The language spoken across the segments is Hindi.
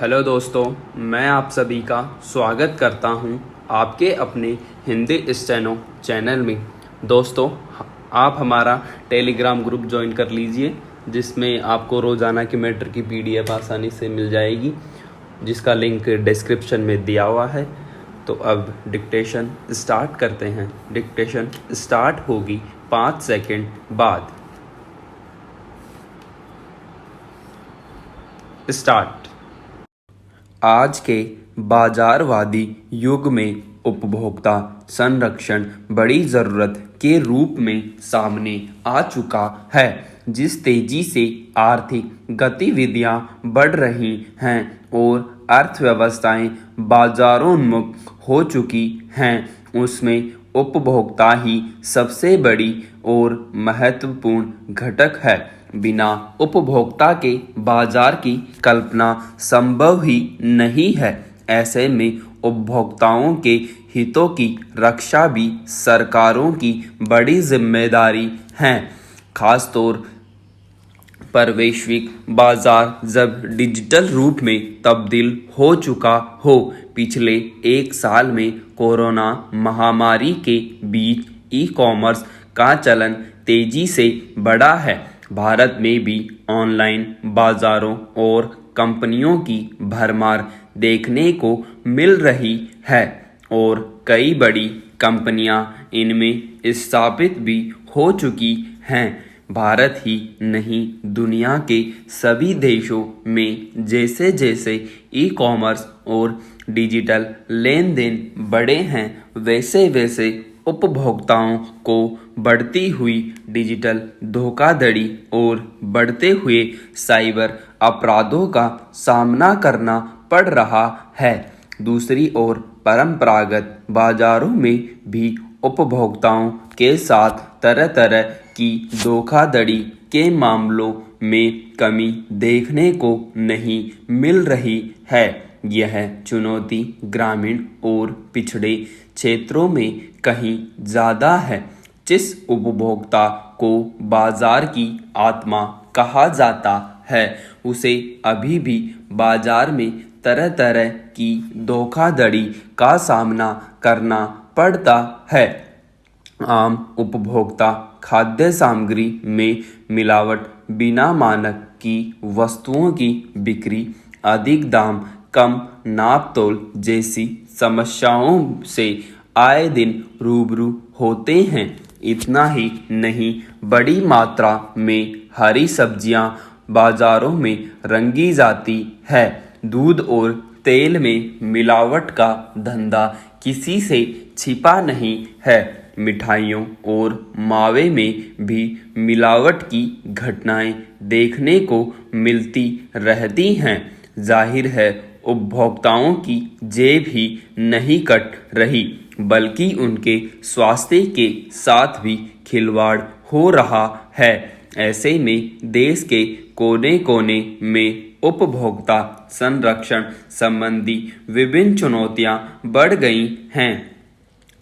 हेलो दोस्तों, मैं आप सभी का स्वागत करता हूं आपके अपने हिंदी स्टेनो चैनल में। दोस्तों, आप हमारा टेलीग्राम ग्रुप ज्वाइन कर लीजिए, जिसमें आपको रोज़ाना की मैटर की पीडीएफ आसानी से मिल जाएगी, जिसका लिंक डिस्क्रिप्शन में दिया हुआ है। तो अब डिक्टेशन स्टार्ट करते हैं। डिक्टेशन स्टार्ट होगी 5 सेकंड बाद। स्टार्ट। आज के बाजारवादी युग में उपभोक्ता संरक्षण बड़ी ज़रूरत के रूप में सामने आ चुका है। जिस तेजी से आर्थिक गतिविधियां बढ़ रही हैं और अर्थव्यवस्थाएं बाजारोन्मुख हो चुकी हैं, उसमें उपभोक्ता ही सबसे बड़ी और महत्वपूर्ण घटक है। बिना उपभोक्ता के बाजार की कल्पना संभव ही नहीं है। ऐसे में उपभोक्ताओं के हितों की रक्षा भी सरकारों की बड़ी जिम्मेदारी है। खासतौर पर वैश्विक बाजार जब डिजिटल रूप में तब्दील हो चुका हो। पिछले एक साल में कोरोना महामारी के बीच ई कॉमर्स का चलन तेजी से बढ़ा है। भारत में भी ऑनलाइन बाजारों और कंपनियों की भरमार देखने को मिल रही है और कई बड़ी कंपनियां इनमें स्थापित भी हो चुकी हैं। भारत ही नहीं, दुनिया के सभी देशों में जैसे जैसे ई कॉमर्स और डिजिटल लेन देन बढ़े हैं, वैसे वैसे उपभोक्ताओं को बढ़ती हुई डिजिटल धोखाधड़ी और बढ़ते हुए साइबर अपराधों का सामना करना पड़ रहा है। दूसरी ओर परंपरागत बाजारों में भी उपभोक्ताओं के साथ तरह तरह की धोखाधड़ी के मामलों में कमी देखने को नहीं मिल रही है। यह चुनौती ग्रामीण और पिछड़े क्षेत्रों में कहीं ज़्यादा है। जिस उपभोक्ता को बाजार की आत्मा कहा जाता है, उसे अभी भी बाजार में तरह तरह की धोखाधड़ी का सामना करना पड़ता है। आम उपभोक्ता खाद्य सामग्री में मिलावट, बिना मानक की वस्तुओं की बिक्री, अधिक दाम, कम नापतोल जैसी समस्याओं से आए दिन रूबरू होते हैं। इतना ही नहीं, बड़ी मात्रा में हरी सब्जियां बाजारों में रंगी जाती है। दूध और तेल में मिलावट का धंधा किसी से छिपा नहीं है। मिठाइयों और मावे में भी मिलावट की घटनाएं देखने को मिलती रहती हैं। जाहिर है, उपभोक्ताओं की जेब ही नहीं कट रही, बल्कि उनके स्वास्थ्य के साथ भी खिलवाड़ हो रहा है। ऐसे में देश के कोने कोने में उपभोक्ता संरक्षण संबंधी विभिन्न चुनौतियां बढ़ गई हैं।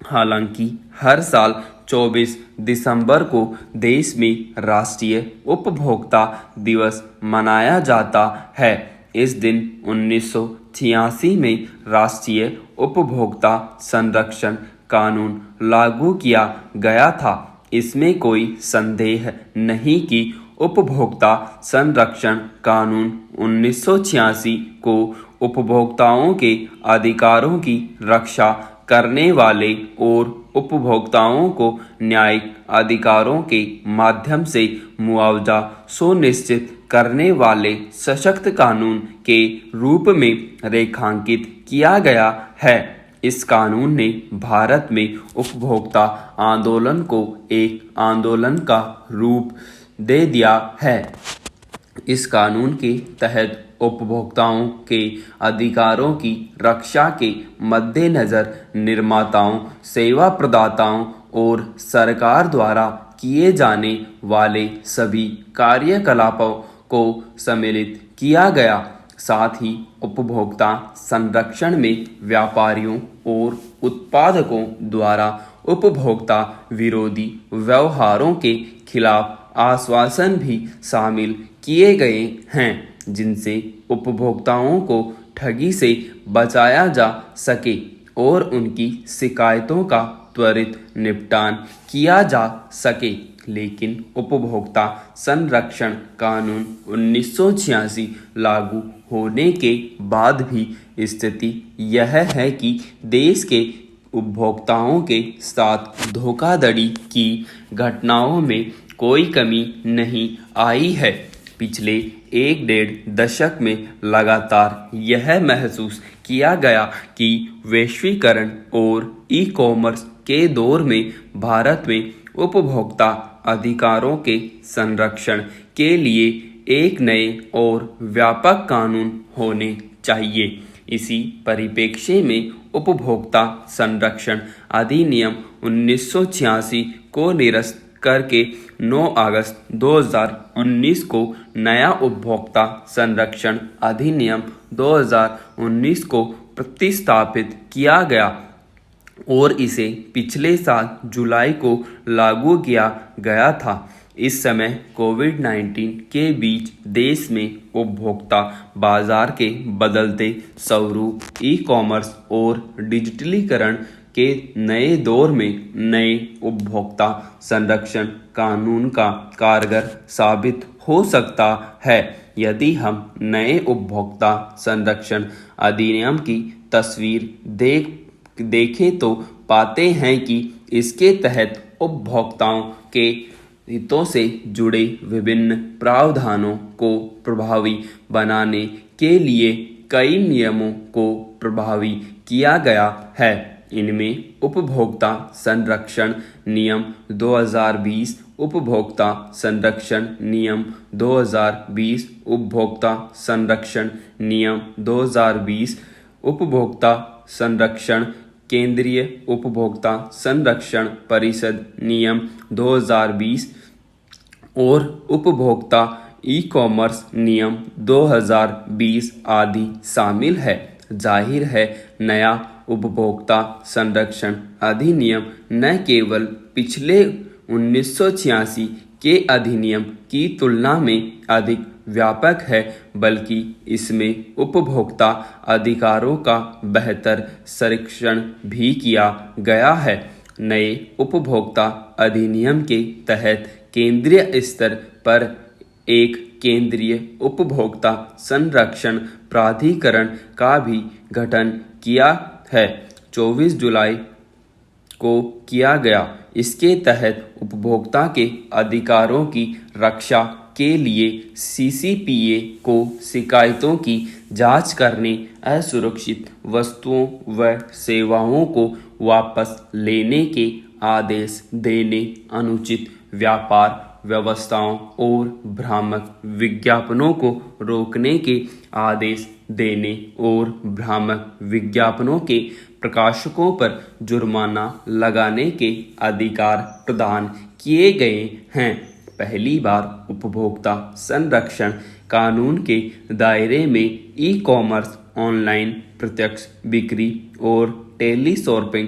हालांकि हर साल 24 दिसंबर को देश में राष्ट्रीय उपभोक्ता दिवस मनाया जाता है। इस दिन 1986 में राष्ट्रीय उपभोक्ता संरक्षण कानून लागू किया गया था। इसमें कोई संदेह नहीं कि उपभोक्ता संरक्षण कानून 1986 को उपभोक्ताओं के अधिकारों की रक्षा करने वाले और उपभोक्ताओं को न्यायिक अधिकारों के माध्यम से मुआवजा सुनिश्चित करने वाले सशक्त कानून के रूप में रेखांकित किया गया है। इस कानून ने भारत में उपभोक्ता आंदोलन को एक आंदोलन का रूप दे दिया है। इस कानून के तहत उपभोक्ताओं के अधिकारों की रक्षा के मद्देनज़र निर्माताओं, सेवा प्रदाताओं और सरकार द्वारा किए जाने वाले सभी कार्यकलापों को सम्मिलित किया गया। साथ ही उपभोक्ता संरक्षण में व्यापारियों और उत्पादकों द्वारा उपभोक्ता विरोधी व्यवहारों के खिलाफ आश्वासन भी शामिल किए गए हैं, जिनसे उपभोक्ताओं को ठगी से बचाया जा सके और उनकी शिकायतों का त्वरित निपटान किया जा सके। लेकिन उपभोक्ता संरक्षण कानून 1986 लागू होने के बाद भी स्थिति यह है कि देश के उपभोक्ताओं के साथ धोखाधड़ी की घटनाओं में कोई कमी नहीं आई है। पिछले 1-1.5 दशक में लगातार यह महसूस किया गया कि वैश्वीकरण और ई-कॉमर्स के दौर में भारत में उपभोक्ता अधिकारों के संरक्षण के लिए एक नए और व्यापक कानून होने चाहिए। इसी परिप्रेक्ष्य में उपभोक्ता संरक्षण अधिनियम 1986 को निरस्त करके 9 अगस्त 2019 को नया उपभोक्ता संरक्षण अधिनियम 2019 को प्रतिस्थापित किया गया और इसे पिछले साल जुलाई को लागू किया गया था। इस समय कोविड-19 के बीच देश में उपभोक्ता बाजार के बदलते स्वरूप, ई-कॉमर्स और डिजिटलीकरण के नए दौर में नए उपभोक्ता संरक्षण कानून का कारगर साबित हो सकता है। यदि हम नए उपभोक्ता संरक्षण अधिनियम की तस्वीर देखें तो पाते हैं कि इसके तहत उपभोक्ताओं के हितों से जुड़े विभिन्न प्रावधानों को प्रभावी बनाने के लिए कई नियमों को प्रभावी किया गया है। इनमें उपभोक्ता संरक्षण नियम 2020, उपभोक्ता संरक्षण नियम 2020, उपभोक्ता संरक्षण नियम 2020, उपभोक्ता संरक्षण केंद्रीय उपभोक्ता संरक्षण परिषद नियम 2020 और उपभोक्ता ई-कॉमर्स नियम 2020 आदि शामिल है। जाहिर है, नया उपभोक्ता संरक्षण अधिनियम न केवल पिछले 1986 के अधिनियम की तुलना में अधिक व्यापक है, बल्कि इसमें उपभोक्ता अधिकारों का बेहतर संरक्षण भी किया गया है। नए उपभोक्ता अधिनियम के तहत केंद्रीय स्तर पर एक केंद्रीय उपभोक्ता संरक्षण प्राधिकरण का भी गठन किया है, 24 जुलाई को किया गया। इसके तहत उपभोक्ता के अधिकारों की रक्षा के लिए CCPA को शिकायतों की जांच करने, असुरक्षित वस्तुओं व सेवाओं को वापस लेने के आदेश देने, अनुचित व्यापार व्यवस्थाओं और भ्रामक विज्ञापनों को रोकने के आदेश देने और भ्रामक विज्ञापनों के प्रकाशकों पर जुर्माना लगाने के अधिकार प्रदान किए गए हैं। पहली बार उपभोक्ता संरक्षण कानून के दायरे में ई-कॉमर्स, ऑनलाइन प्रत्यक्ष बिक्री और टेली शॉपिंग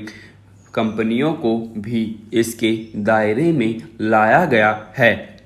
कंपनियों को भी इसके दायरे में लाया गया है।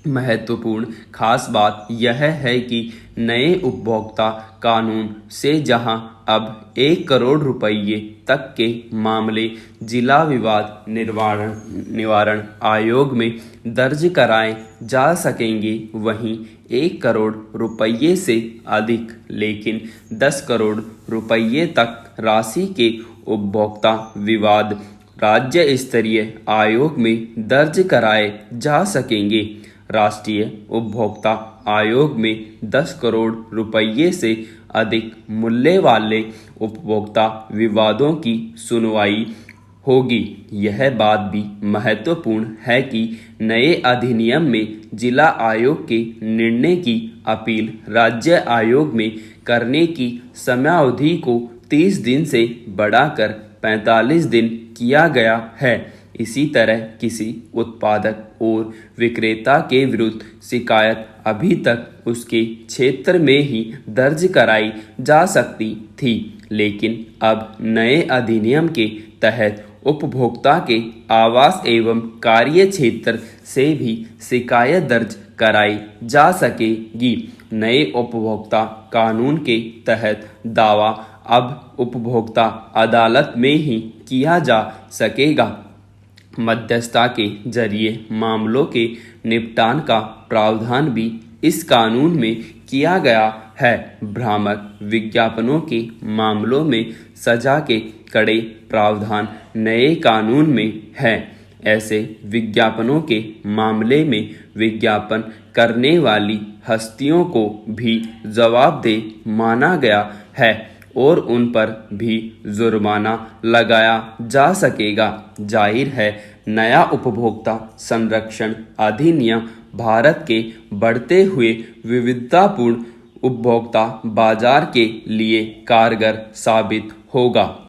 महत्वपूर्ण खास बात यह है कि नए उपभोक्ता कानून से जहां अब 1 करोड़ रुपये तक के मामले जिला विवाद निवारण आयोग में दर्ज कराए जा सकेंगे, वहीं 1 करोड़ रुपये से अधिक लेकिन 10 करोड़ रुपये तक राशि के उपभोक्ता विवाद राज्य स्तरीय आयोग में दर्ज कराए जा सकेंगे। राष्ट्रीय उपभोक्ता आयोग में 10 करोड़ रुपये से अधिक मूल्य वाले उपभोक्ता विवादों की सुनवाई होगी। यह बात भी महत्वपूर्ण है कि नए अधिनियम में जिला आयोग के निर्णय की अपील राज्य आयोग में करने की समयावधि को 30 दिन से बढ़ाकर 45 दिन किया गया है। इसी तरह किसी उत्पादक और विक्रेता के विरुद्ध शिकायत अभी तक उसके क्षेत्र में ही दर्ज कराई जा सकती थी, लेकिन अब नए अधिनियम के तहत उपभोक्ता के आवास एवं कार्य क्षेत्र से भी शिकायत दर्ज कराई जा सकेगी, नए उपभोक्ता कानून के तहत दावा अब उपभोक्ता अदालत में ही किया जा सकेगा। मध्यस्थता के जरिए मामलों के निपटान का प्रावधान भी इस कानून में किया गया है। भ्रामक विज्ञापनों के मामलों में सजा के कड़े प्रावधान नए कानून में हैं। ऐसे विज्ञापनों के मामले में विज्ञापन करने वाली हस्तियों को भी जवाबदेह माना गया है और उन पर भी जुर्माना लगाया जा सकेगा। जाहिर है, नया उपभोक्ता संरक्षण अधिनियम भारत के बढ़ते हुए विविधतापूर्ण उपभोक्ता बाजार के लिए कारगर साबित होगा।